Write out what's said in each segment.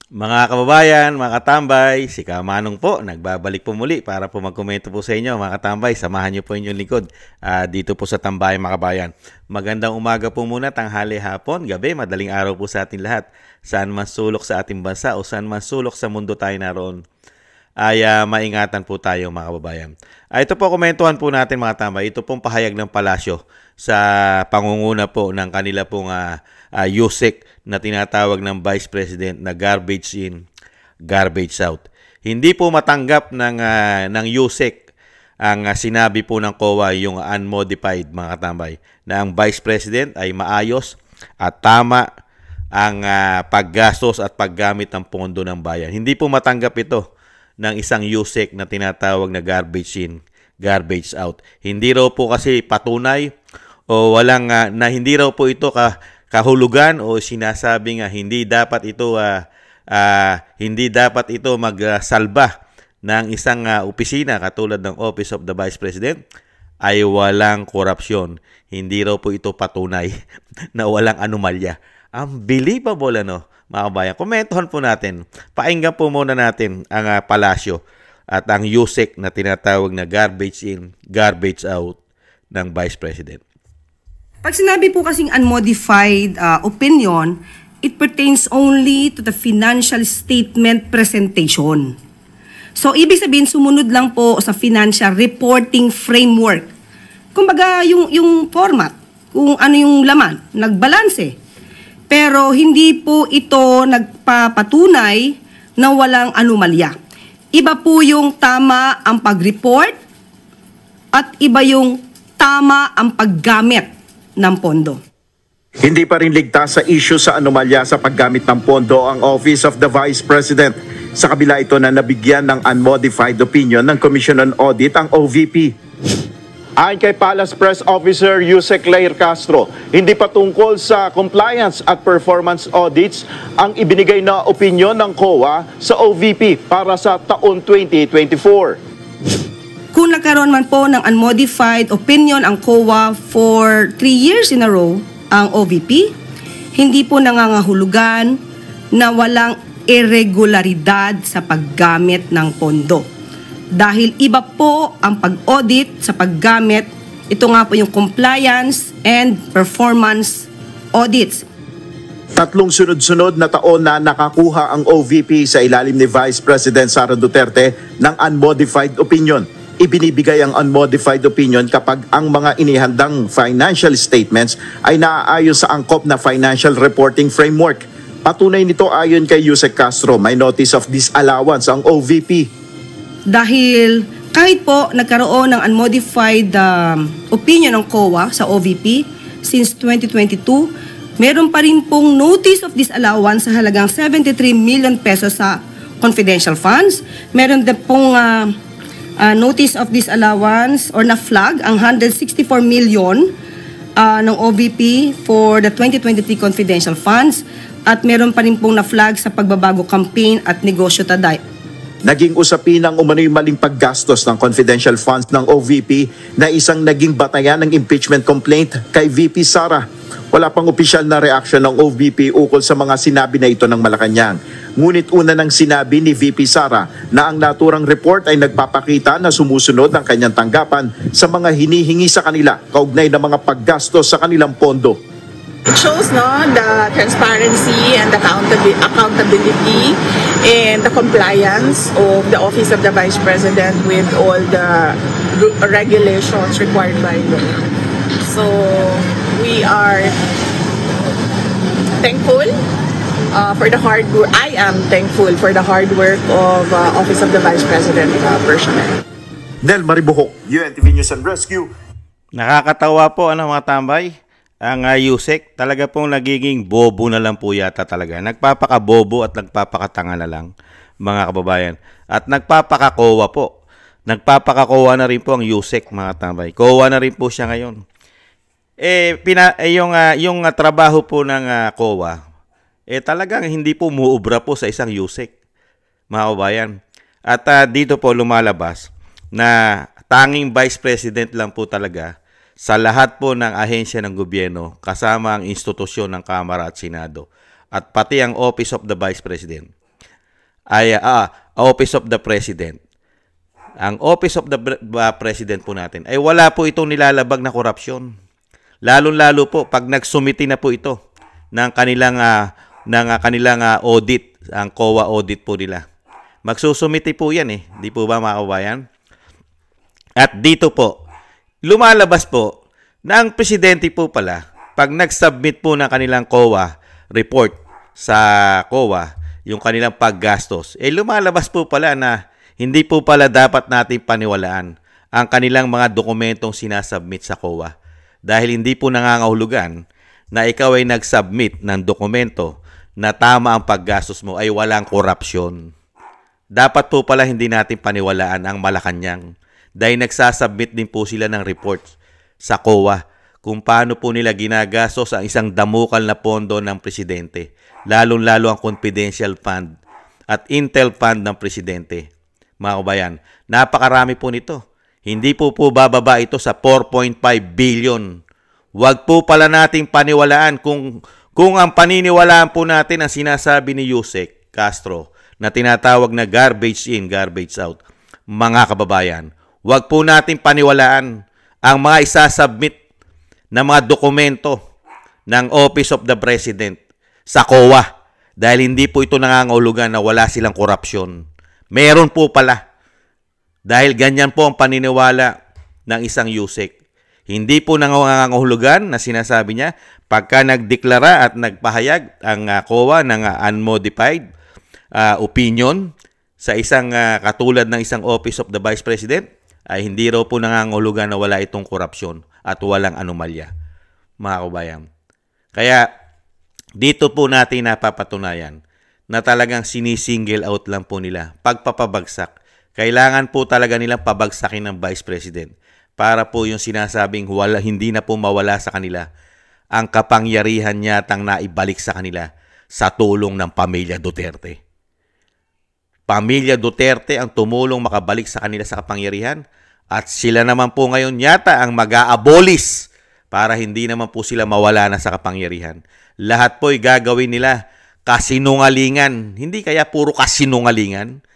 Mga kababayan, mga katambay, si Kamanong po, nagbabalik po muli para po magkomento po sa inyo. Mga katambay, samahan niyo po inyong likod dito po sa Tambayan mga kabayan. Magandang umaga po muna, tanghali, hapon, gabi, madaling araw po sa ating lahat. Saan man sulok sa ating bansa o saan man sulok sa mundo tayo naroon, ay maingatan po tayo mga kababayan. Ito po, komentuhan po natin mga tambay. Ito pong pahayag ng palasyo sa pangunguna po ng kanila pong USEC na tinatawag ng Vice President na garbage in, garbage out. Hindi po matanggap ng USEC ang sinabi po ng COA, yung unmodified mga katambay, na ang Vice President ay maayos at tama ang paggastos at paggamit ng pondo ng bayan. Hindi po matanggap ito ng isang USEC na tinatawag na garbage in, garbage out. Hindi raw po kasi patunay o walang na hindi raw po ito kahulugan o sinasabing hindi dapat ito magsalba ng isang opisina katulad ng Office of the Vice President ay walang korupsyon. Hindi raw po ito patunay na walang anomalya. Unbelievable mga kabayan. Komentuhan po natin. Pakinggan po muna natin ang palasyo at ang USEC na tinatawag na garbage in, garbage out ng Vice President. Pag sinabi po kasing unmodified opinion, it pertains only to the financial statement presentation. So, ibig sabihin, sumunod lang po sa financial reporting framework. Kumbaga, yung format, kung ano yung laman, nagbalanse. Pero hindi po ito nagpapatunay na walang anomalya. Iba po yung tama ang pag-report at iba yung tama ang paggamit ng pondo. Hindi pa rin ligtas sa issue sa anomalya sa paggamit ng pondo ang Office of the Vice President. Sa kabila ito na nabigyan ng unmodified opinion ng Commission on Audit ang OVP. Ayon kay Palace Press Officer Yusek Claire Castro, hindi pa tungkol sa compliance at performance audits ang ibinigay na opinyon ng COA sa OVP para sa taon 2024. Kung nagkaroon man po ng unmodified opinion ang COA for 3 years in a row ang OVP, hindi po nangangahulugan na walang irregularidad sa paggamit ng pondo. Dahil iba po ang pag-audit sa paggamit, ito nga po yung compliance and performance audits. Tatlong sunod-sunod na taon na nakakuha ang OVP sa ilalim ni Vice President Sara Duterte ng unmodified opinion. Ibinibigay ang unmodified opinion kapag ang mga inihandang financial statements ay naaayon sa angkop na financial reporting framework. Patunay nito ayon kay Yusek Castro, may notice of disallowance ang OVP. Dahil kahit po nagkaroon ng unmodified opinion ng COA sa OVP since 2022, meron pa rin pong notice of disallowance sa halagang 73 million pesos sa confidential funds. Meron din pong notice of disallowance or na-flag ang 164 million ng OVP for the 2023 confidential funds at meron pa rin pong na-flag sa pagbabago campaign at negosyo taday. Naging usapin ang umano'y maling paggastos ng confidential funds ng OVP na isang naging batayan ng impeachment complaint kay VP Sara. Wala pang opisyal na reaksyon ng OVP ukol sa mga sinabi na ito ng Malacanang. Ngunit una nang sinabi ni VP Sara na ang naturang report ay nagpapakita na sumusunod ang kanyang tanggapan sa mga hinihingi sa kanila kaugnay ng mga paggastos sa kanilang pondo. It shows the transparency and accountability and the compliance of the Office of the Vice President with all the regulations required by law. So we are thankful for the hard work. I am thankful for the hard work of Office of the Vice President personnel. Nel Maribuhok, UNTV News and Rescue. Nakakatawa po mga tambay. Ang USEC, talaga pong nagiging bobo na lang po yata talaga. Nagpapakabobo at nagpapakatanga na lang, mga kababayan. At nagpapakakowa po. Nagpapakakowa na rin po ang USEC, mga tambay. Kowa na rin po siya ngayon. Yung trabaho po ng COA, talagang hindi po umuubra po sa isang USEC, mga kababayan. At dito po lumalabas na tanging Vice President lang po talaga sa lahat po ng ahensya ng gobyerno kasama ang institusyon ng Kamara at Senado at pati ang Office of the Vice President ay Office of the President. Ang Office of the President po natin ay wala po itong nilalabag na korupsyon. Lalo-lalo po pag nagsumiti na po ito ng kanilang audit, ang COA audit po nila. Magsusumiti po yan Di po ba mga kabayan? At dito po, lumalabas po na ang presidente po pala, pag nag-submit po ng kanilang COA report sa COA, yung kanilang paggastos, lumalabas po pala na hindi po pala dapat natin paniwalaan ang kanilang mga dokumentong sinasubmit sa COA. Dahil hindi po nangangahulugan na ikaw ay nag-submit ng dokumento na tama ang paggastos mo ay walang korupsyon. Dapat po pala hindi natin paniwalaan ang Malacanang dahil nagsasubmit din po sila ng reports sa COA kung paano po nila ginagastos ang isang damukal na pondo ng presidente, lalong-lalo ang confidential fund at intel fund ng presidente. Mga kabayan, napakarami po nito. Hindi po bababa ito sa 4.5 billion. Huwag po pala nating paniwalaan kung ang paniniwalaan po natin ang sinasabi ni Yusek Castro na tinatawag na garbage in, garbage out. Mga kababayan, huwag po nating paniwalaan ang mga isasubmit na mga dokumento ng Office of the President sa COA dahil hindi po ito nangangahulugan na wala silang korupsyon. Meron po pala. Dahil ganyan po ang paniniwala ng isang Yusek. Hindi po nangangahulugan na sinasabi niya pagka nagdeklara at nagpahayag ang COA ng unmodified opinion sa isang katulad ng isang Office of the Vice President ay hindi raw po nangangahulugan na wala itong korupsyon at walang anomalya. Mga kabayan. Kaya dito po natin napapatunayan na talagang sinisingle out lang po nila pagpapabagsak. Kailangan po talaga nilang pabagsakin ng Vice President para po yung sinasabing hindi na po mawala sa kanila ang kapangyarihan niyatang naibalik sa kanila sa tulong ng pamilya Duterte. Pamilya Duterte ang tumulong makabalik sa kanila sa kapangyarihan at sila naman po ngayon yata ang mag-aabolis para hindi naman po sila mawala na sa kapangyarihan. Lahat po'y gagawin nila kasinungalingan. Hindi kaya puro kasinungalingan?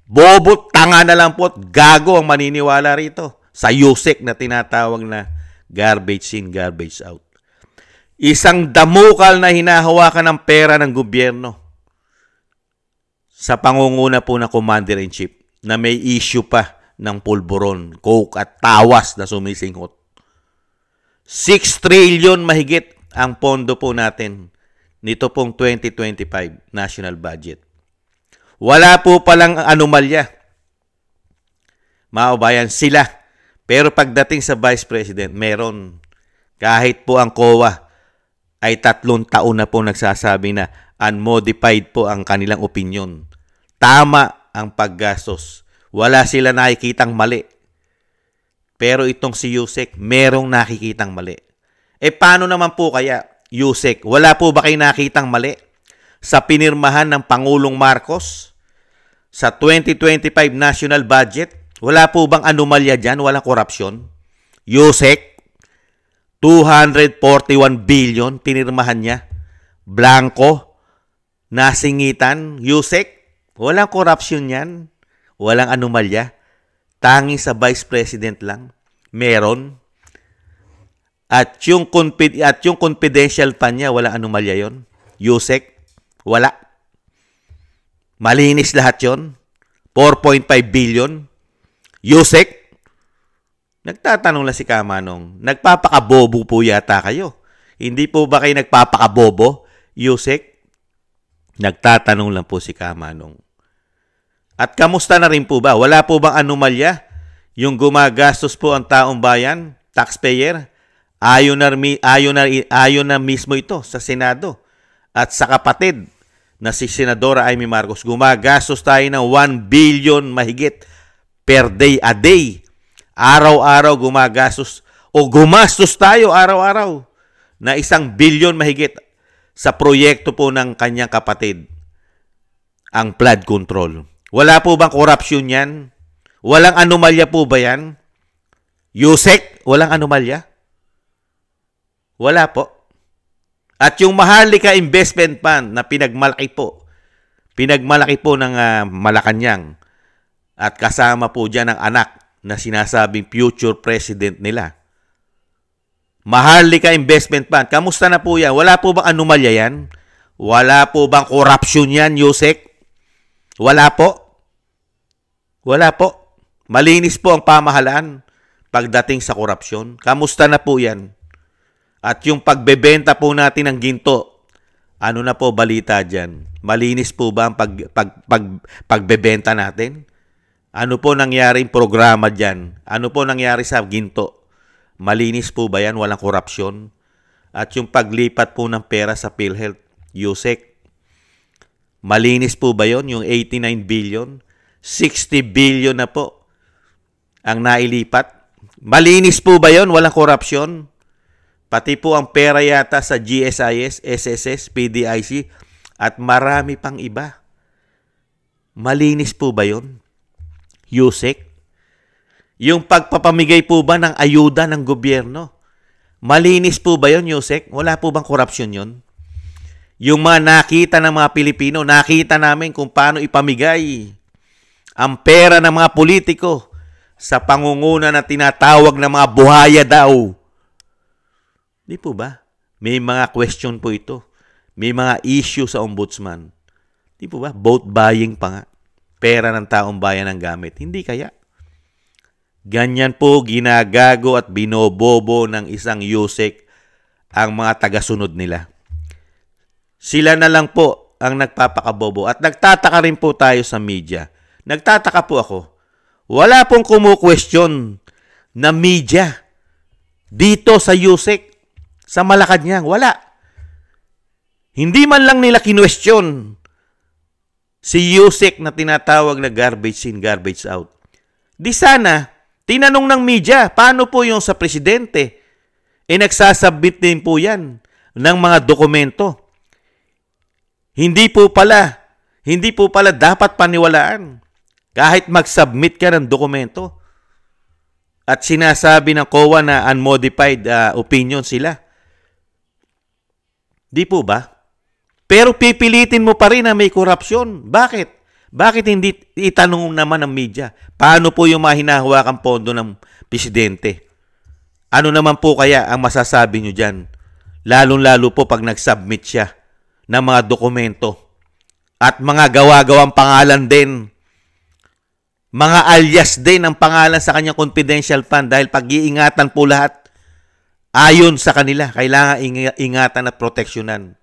Bobo, tanga na lang po at gago ang maniniwala rito sa Yusek na tinatawag na garbage in, garbage out. Isang damukal na hinahawakan ng pera ng gobyerno sa pangunguna po ng Commander-in-Chief na may issue pa ng pulburon, coke at tawas na sumisinghot. 6 trillion mahigit ang pondo po natin nito pong 2025 national budget. Wala po palang anomalya. Mga kabayan, sila. Pero pagdating sa Vice President, meron. Kahit po ang COA ay 3 taon na po nagsasabi na unmodified po ang kanilang opinion. Tama ang paggastos. Wala sila nakikitang mali. Pero itong si Yusek, merong nakikitang mali. Paano naman po kaya, Yusek, wala po ba kayo nakitang mali sa pinirmahan ng Pangulong Marcos sa 2025 national budget? Wala po bang anomalya dyan? Walang korupsyon? Yusek, 241 billion pinirmahan niya. Blanco, nasingitan. Yusek, walang korupsyon yan. Walang anomalya. Tanging sa Vice President lang. Meron. At yung confidential fund niya, wala anomalya yon. Yusek, wala. Malinis lahat yon. 4.5 billion. Yusek, nagtatanong lang si Kamanong, nagpapakabobo po yata kayo. Hindi po ba kayo nagpapakabobo, Yusek? Nagtatanong lang po si Kamanong. At kamusta na rin po ba? Wala po bang anomalya? Yung gumagastos po ang taong bayan, taxpayer, ayon na mismo ito sa Senado at sa kapatid na si Senadora Amy Marcos. Gumagastos tayo ng 1 billion mahigit per day a day. Araw-araw gumagastos tayo araw-araw na 1 billion mahigit sa proyekto po ng kanyang kapatid, ang flood control. Wala po bang korupsyon yan? Walang anomalya po ba yan? Yusek, walang anomalya? Wala po. At yung Maharlika Investment Fund na pinagmalaki po Pinagmalaki po ng Malacanang at kasama po dyan ang anak na sinasabing future president nila. Maharlika Investment Fund. Kamusta na po yan? Wala po bang anomalya yan? Wala po bang corruption yan, Yusek? Wala po. Wala po. Malinis po ang pamahalaan pagdating sa korupsyon. Kamusta na po yan? At yung pagbebenta po natin ng ginto, ano na po balita dyan? Malinis po ba ang pagbebenta natin? Ano po nangyaring programa dyan? Ano po nangyari sa ginto? Malinis po ba yan? Walang korupsyon? At yung paglipat po ng pera sa PhilHealth, Yusek, malinis po ba yun? Yung 89 billion? 60 billion na po ang nailipat? Malinis po ba yun? Walang korupsyon? Pati po ang pera yata sa GSIS, SSS, PDIC, at marami pang iba. Malinis po ba yun? Yusek? Yung pagpapamigay po ba ng ayuda ng gobyerno? Malinis po ba yun, Yusek? Wala po bang korupsyon yun? Yung mga nakita ng mga Pilipino, nakita namin kung paano ipamigay ang pera ng mga politiko sa pangunguna na tinatawag na mga buhaya daw. Di po ba? May mga question po ito. May mga issue sa ombudsman. Di po ba? Vote buying pa nga. Pera ng taong bayan ang gamit. Hindi kaya? Ganyan po ginagago at binobobo ng isang Yusek ang mga tagasunod nila. Sila na lang po ang nagpapakabobo. At nagtataka rin po tayo sa media. Nagtataka po ako. Wala pong kumu-question na media dito sa Yusek, sa Malacanang. Wala. Hindi man lang nila kinwestiyon si Yusek na tinatawag na garbage in, garbage out. Di sana, tinanong ng media, paano po yung sa presidente? Nagsasubmit din po yan ng mga dokumento. Hindi po pala dapat paniwalaan kahit mag-submit ka ng dokumento. At sinasabi ng COA na unmodified opinion sila. Di po ba? Pero pipilitin mo pa rin na may korupsyon. Bakit? Bakit hindi itanong naman ng media? Paano po yung mga hinahawakang pondo ng presidente? Ano naman po kaya ang masasabi nyo dyan? Lalong-lalo po pag nag-submit siya ng mga dokumento. At mga gawa-gawang pangalan din. Mga alias din ang pangalan sa kanyang confidential fund dahil pag-iingatan po lahat. Ayon sa kanila, kailangan ingatan at proteksyonan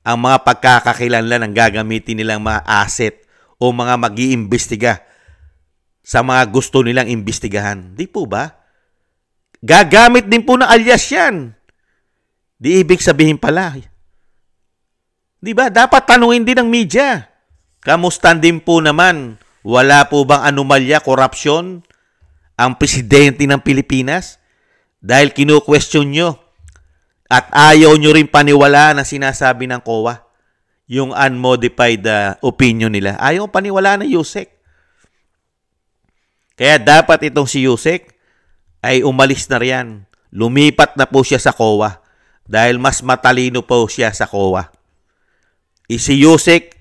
ang mga pagkakakilanlan ng gagamitin nilang mga asset o mga mag-iimbestiga sa mga gusto nilang imbestigahan. Di po ba? Gagamit din po ng alias yan. Di ibig sabihin pala. Di ba? Dapat tanungin din ng media. Kamusta din po naman? Wala po bang anomalya, korupsyon ang presidente ng Pilipinas? Dahil kinu-question nyo at ayaw nyo rin paniwala na sinasabi ng COA, yung unmodified opinion nila. Ayaw paniwala na Yusek. Kaya dapat itong si Yusek ay umalis na riyan. Lumipat na po siya sa COA dahil mas matalino po siya sa COA. Si Yusek,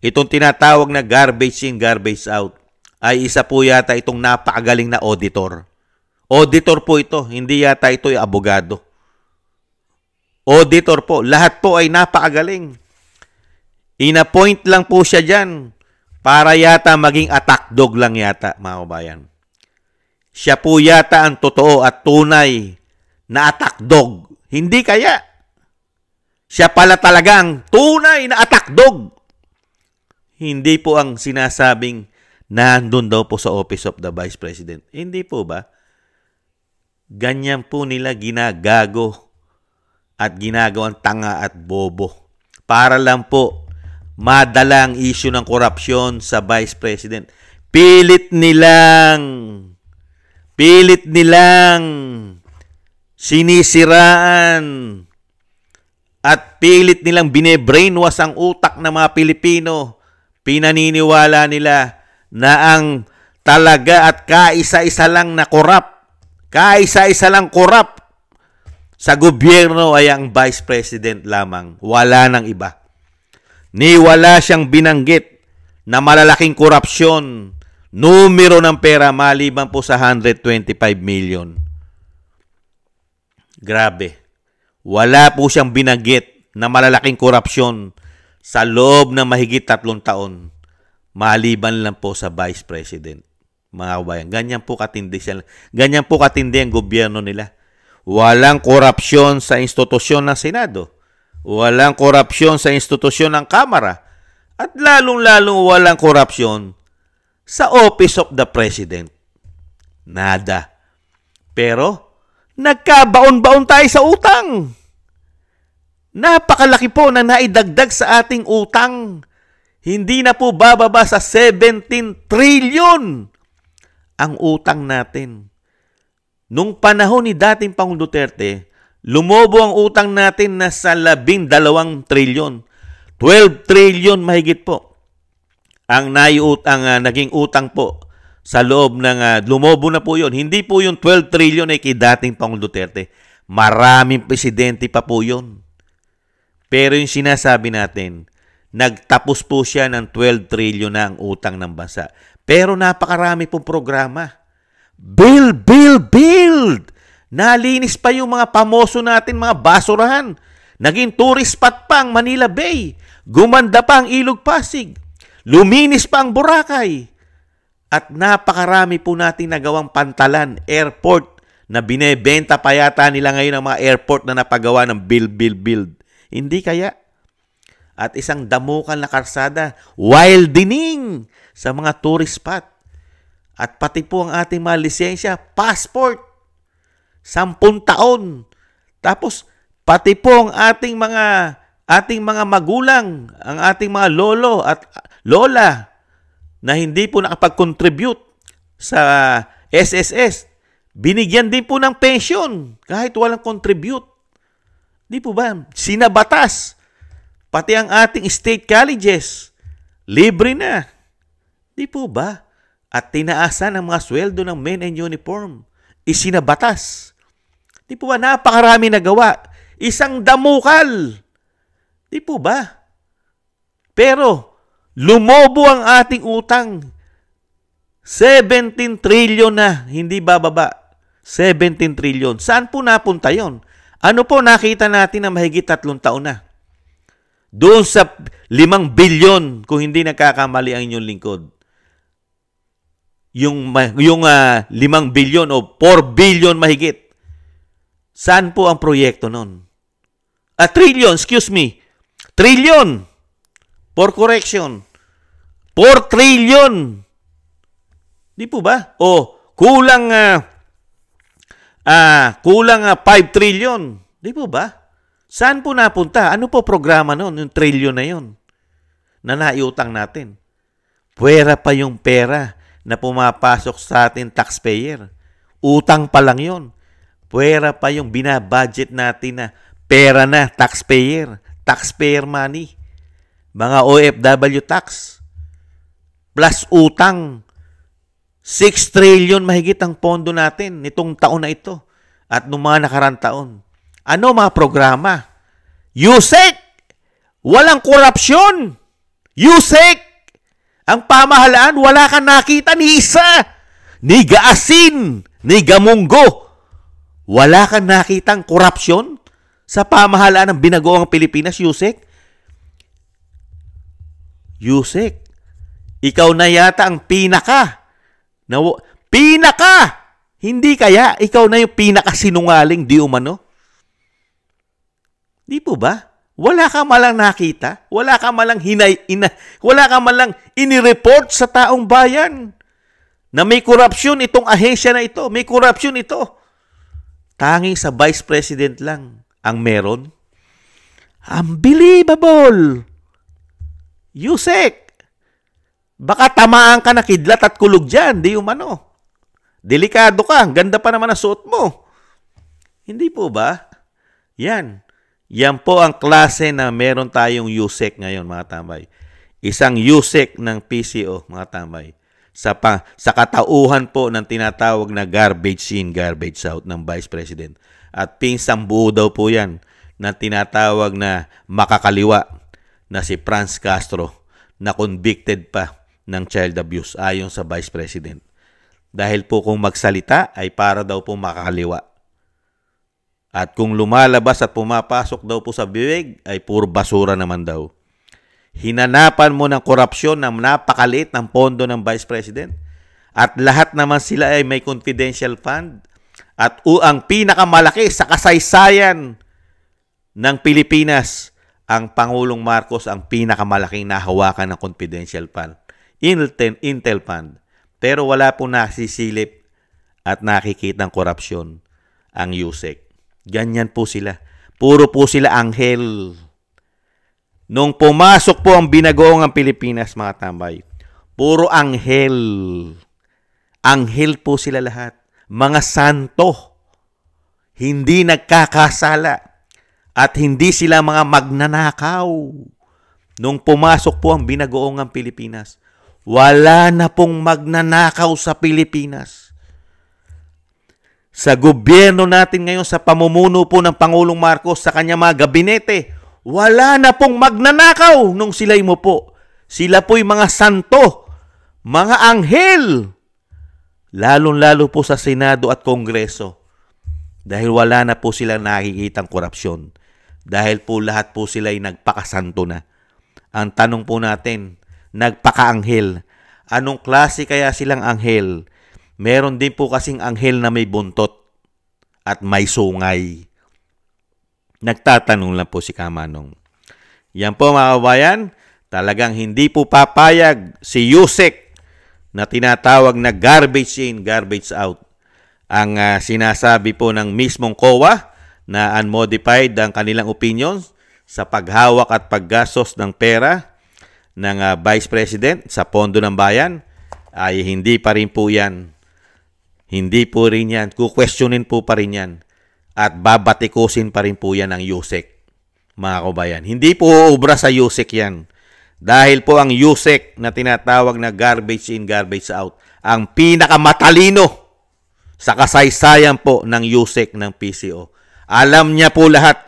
itong tinatawag na garbage in, garbage out, ay isa po yata itong napakagaling na auditor. Auditor po ito, hindi yata ito yung abogado. Auditor po, lahat po ay napakagaling. Inappoint lang po siya dyan para yata maging attack dog lang yata, mga kabayan. Siya po yata ang totoo at tunay na attack dog. Hindi kaya. Siya pala talagang tunay na attack dog. Hindi po ang sinasabing nandun daw po sa Office of the Vice President. Hindi po ba? Ganyan po nila ginagago at ginagawang tanga at bobo. Para lang po madala ang issue ng korupsyon sa Vice President. Pilit nilang sinisiraan at pilit nilang bine-brainwash ang utak ng mga Pilipino. Pinaniniwala nila na ang talaga at kaisa-isa lang na korap, kaisa-isa lang korap sa gobyerno ay ang Vice President lamang. Wala nang iba. ni wala siyang binanggit na malalaking korupsyon, numero ng pera maliban po sa 125 million. Grabe. Wala po siyang binanggit na malalaking korupsyon sa loob ng mahigit 3 taon. Maliban lang po sa Vice President. Mga kabayan, ganyan po katindi siya. Ganyan po katindi ang gobyerno nila. Walang korupsyon sa institusyon ng Senado. Walang korupsyon sa institusyon ng Kamara. At lalong-lalong walang korupsyon sa Office of the President. Nada. Pero, nagkabaon-baon tayo sa utang. Napakalaki po na naidagdag sa ating utang. Hindi na po bababa sa 17 trillion ang utang natin. Nung panahon ni dating Pangulong Duterte, lumobo ang utang natin na sa 12 trillion. 12 trillion mahigit po. Ang naging utang po sa loob ng lumobo na po yun. Hindi po yung 12 trillion ay kay dating Pangulong Duterte. Maraming presidente pa po yun. Pero yung sinasabi natin, nagtapos po siya ng 12 trillion na ang utang ng bansa. Pero napakarami pong programa. Build! Nalinis pa yung mga pamoso natin, mga basurahan. Naging tourist spot pa ang Manila Bay. Gumanda pa ang Ilog Pasig. Luminis pa ang Boracay. At napakarami po natin nagawang pantalan, airport, na binebenta pa yata nila ngayon ang mga airport na napagawa ng build. Hindi kaya? At isang damukan na karsada, widening sa mga tourist spot. At pati po ang ating mga lisensya, passport, 10 taon. Tapos, pati po ang ating mga magulang, ang ating mga lolo at lola na hindi po nakapag-contribute sa SSS, binigyan din po ng pension kahit walang contribute. Di po ba? Sinabatas. Pati ang ating state colleges, libre na. Di po ba? At tinaasan ang mga sweldo ng men in uniform. Isinabatas. Di po ba? Napakarami nagawa. Isang damukal. Di po ba? Pero, lumobo ang ating utang. 17 trillion na, hindi bababa. 17 trillion. Saan po napunta yon? Ano po nakita natin na mahigit 3 taon na? Doon sa 5 bilyon, kung hindi nagkakamali ang inyong lingkod. Yung 5 bilyon o 4 billion mahigit. Saan po ang proyekto nun? Trillion, excuse me. Trillion. For correction. 4 trillion. Di po ba? O, kulang 5 trillion. Di po ba? Saan po napunta? Ano po programa noon? Yung trillion na yun na naiutang natin. Pwera pa yung pera na pumapasok sa ating taxpayer. Utang pa lang yun. Pwera pa yung binabudget natin na pera na taxpayer. Taxpayer money. Mga OFW tax. Plus utang. 6 trillion mahigit ang pondo natin nitong taon na ito at nung mga nakarang taon. Ano mga programa? USEC! Walang korupsyon! USEC! Ang pamahalaan, wala kang nakita ni isa! Ni Gaasin! Ni Gamunggo! Wala kang nakitang korupsyon sa pamahalaan ng binagoong Pilipinas, USEC? USEC, ikaw na yata ang pinaka! Hindi kaya ikaw na yung pinakasinungaling di umano? Di po ba? Wala ka malang nakita, wala ka malang wala ka malang inireport sa taong bayan na may korupsyon itong ahensya na ito, may korupsyon ito. Tanging sa Vice President lang ang meron. Unbelievable! Yusek, baka tamaan ka na kidlat at kulog dyan, di umano. Delikado ka, ganda pa naman ang suot mo. Hindi po ba? Yan po ang klase na meron tayong USEC ngayon, mga tambay. Isang USEC ng PCO, mga tambay. Sa katauhan po ng tinatawag na garbage in, garbage out ng Vice President. At pinsang buo daw po yan na tinatawag na makakaliwa na si Franz Castro na convicted pa ng child abuse ayon sa Vice President. Dahil po kung magsalita ay para daw po makakaliwa. At kung lumalabas at pumapasok daw po sa bibig ay puro basura naman daw. Hinanapan mo ng korupsyon na napakaliit ng pondo ng Vice President at lahat naman sila ay may confidential fund at ang pinakamalaki sa kasaysayan ng Pilipinas, ang Pangulong Marcos ang pinakamalaking nahawakan ng confidential fund, Intel Fund. Pero wala po nasisilip at nakikitang korupsyon ang USEC. Ganyan po sila. Puro po sila anghel. Nung pumasok po ang binagoong ang Pilipinas, mga tambay, puro anghel. Anghel po sila lahat. Mga santo. Hindi nagkakasala. At hindi sila mga magnanakaw. Nung pumasok po ang binagoong ang Pilipinas, wala na pong magnanakaw sa Pilipinas. Sa gobyerno natin ngayon, sa pamumuno po ng Pangulong Marcos, sa kanya mga gabinete, wala na pong magnanakaw nung sila'y mo po. Sila po'y mga santo, mga anghel. Lalong-lalo po sa Senado at Kongreso. Dahil wala na po silang nakikitang korupsyon. Dahil po lahat po sila'y nagpakasanto na. Ang tanong po natin, nagpakaanghel. Anong klase kaya silang anghel? Meron din po kasing anghel na may buntot at may sungay. Nagtatanong lang po si Kamanong. Yan po mga kabayan, talagang hindi po papayag si USEC na tinatawag na garbage in, garbage out. Ang sinasabi po ng mismong COA na unmodified ang kanilang opinions sa paghawak at paggastos ng pera ng Vice President sa pondo ng bayan ay hindi pa rin po yan. Hindi po rin yan. Kukwestiyonin po pa rin yan. At babatikusin pa rin po yan ng USEC, mga kabayan. Hindi po uubra sa USEC yan. Dahil po ang USEC na tinatawag na garbage in, garbage out, ang pinakamatalino sa kasaysayan po ng USEC ng PCO. Alam niya po lahat.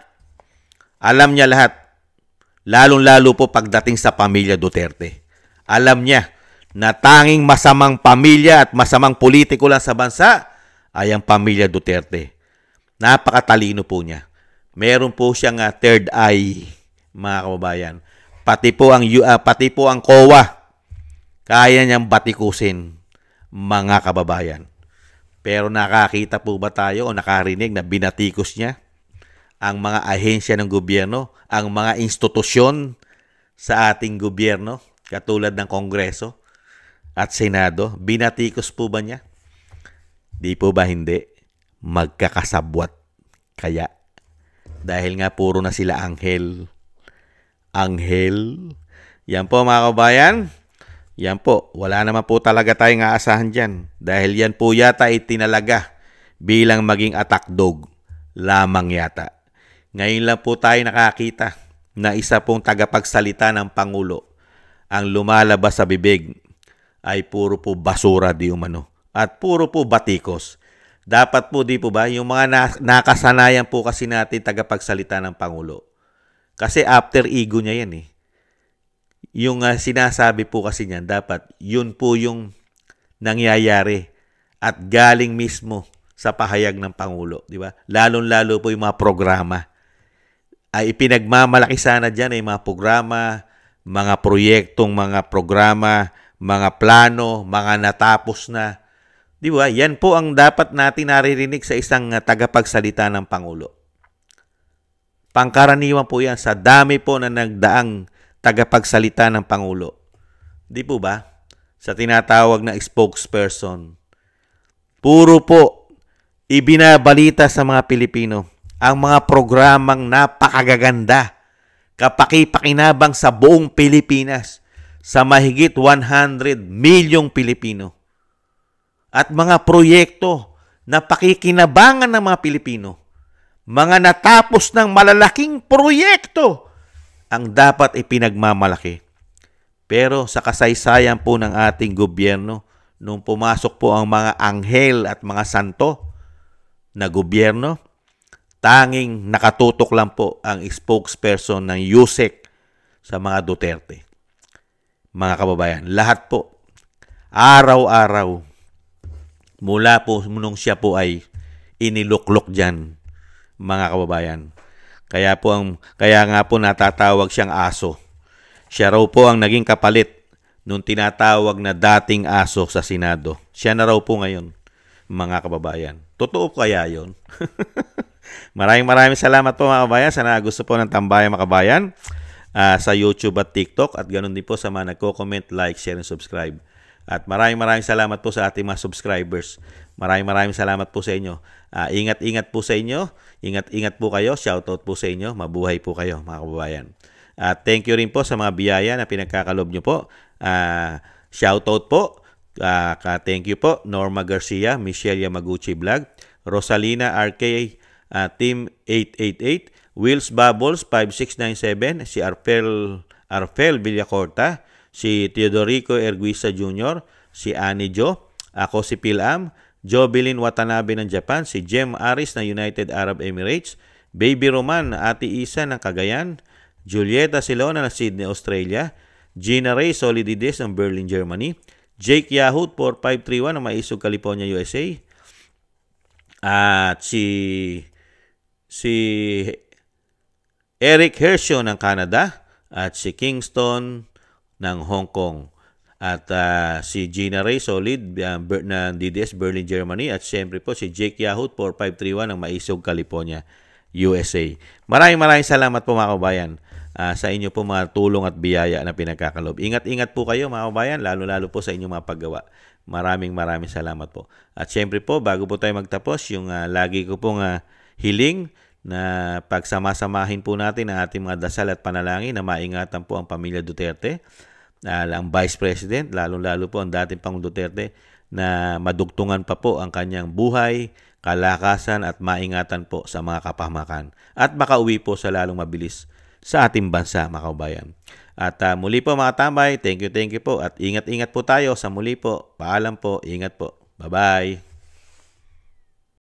Alam niya lahat. Lalong-lalo po pagdating sa pamilya Duterte. Alam niya na tanging masamang pamilya at masamang politiko lang sa bansa ay ang pamilya Duterte. Napakatalino po niya. Meron po siyang third eye, mga kababayan. Pati po ang COA, kaya niyang batikusin, mga kababayan. Pero nakakita po ba tayo o nakarinig na binatikos niya ang mga ahensya ng gobyerno, ang mga institusyon sa ating gobyerno, katulad ng Kongreso at Senado? Binatikos po ba niya? Di po ba hindi? Magkakasabwat kaya. Dahil nga puro na sila anghel. Anghel. Yan po mga kabayan. Yan po. Wala naman po talaga tayong aasahan dyan. Dahil yan po yata ay tinalaga bilang maging attack dog lamang yata. Ngayon lang po tayo nakakita na isa pong tagapagsalita ng Pangulo. Ang lumalabas sa bibig ay puro po basura di umano. At puro po batikos. Dapat po di po ba yung mga nakasanayan po kasi natin tagapagsalita ng Pangulo. Kasi after ego niya yan eh. Yung sinasabi po kasi niyan, dapat yun po yung nangyayari at galing mismo sa pahayag ng Pangulo. Di ba? Lalong-lalo po yung mga programa. Ay ipinagmamalaki sana dyan ay mga programa, mga proyektong, mga programa, mga plano, mga natapos na. Di ba? Yan po ang dapat natin naririnig sa isang tagapagsalita ng Pangulo. Pangkaraniwan po yan sa dami po na nagdaang tagapagsalita ng Pangulo. Di po ba? Sa tinatawag na spokesperson. Puro po ibinabalita sa mga Pilipino ang mga programang napakagaganda, kapaki-pakinabang sa buong Pilipinas, sa mahigit 100 milyong Pilipino. At mga proyekto na pakikinabangan ng mga Pilipino. Mga natapos ng malalaking proyekto ang dapat ipinagmamalaki. Pero sa kasaysayan po ng ating gobyerno, nung pumasok po ang mga anghel at mga santo na gobyerno, tanging nakatutok lang po ang spokesperson ng USEC sa mga Duterte. Mga kababayan, lahat po, araw-araw, mula po nung siya po ay iniluklok dyan, mga kababayan. Kaya nga po natatawag siyang aso. Siya raw po ang naging kapalit nung tinatawag na dating aso sa Senado. Siya na raw po ngayon, mga kababayan. Totoo kaya yun? Maraming salamat po mga kababayan sa gusto po ng Tambayan mga kababayan sa YouTube at TikTok at ganoon din po sa mga nagko-comment, like, share, and subscribe. At maraming salamat po sa ating mga subscribers. Maraming salamat po sa inyo. Ingat po sa inyo. Ingat po kayo. Shoutout po sa inyo. Mabuhay po kayo mga kababayan. Thank you rin po sa mga biyaya na pinagkakalob nyo po. Shoutout po. Thank you po. Norma Garcia, Michelle Yamaguchi Vlog, Rosalina RK, Team 888, Wills Bubbles 5697, si Arfel Villacorta, si Teodorico Erguisa Jr., si Annie Jo, ako si Pilam, Jovelyn Watanabe ng Japan, si Jem Aris ng United Arab Emirates, Baby Roman, Ate Isa ng Cagayan, Julieta Silona ng Sydney, Australia, Gina Ray Solidides ng Berlin, Germany, Jake Yahoo 4531 ng Maisog, California, USA, at si Eric Hershaw ng Canada, at si Kingston ng Hong Kong, at si Gina Ray Solid ng DDS Berlin, Germany, at siyempre po si Jake Yahoo 4531 ng Maisog, California, USA. Maraming salamat po mga kababayan sa inyo po mga tulong at biyaya na pinagkakalob. Ingat po kayo mga kababayan, lalo po sa inyong mga paggawa. Maraming salamat po. At siyempre po, bago po tayo magtapos, yung lagi ko pong hiling na pagsamasamahin po natin ang ating mga dasal at panalangin na maingatan po ang pamilya Duterte, ang Vice President, lalo po ang dating Pangulong Duterte, na madugtungan pa po ang kanyang buhay, kalakasan at maingatan po sa mga kapahamakan at makauwi po sa lalong mabilis sa ating bansa mga kababayan. At muli po mga tambay, thank you po at ingat po tayo sa muli po. Paalam po, ingat po. Bye-bye.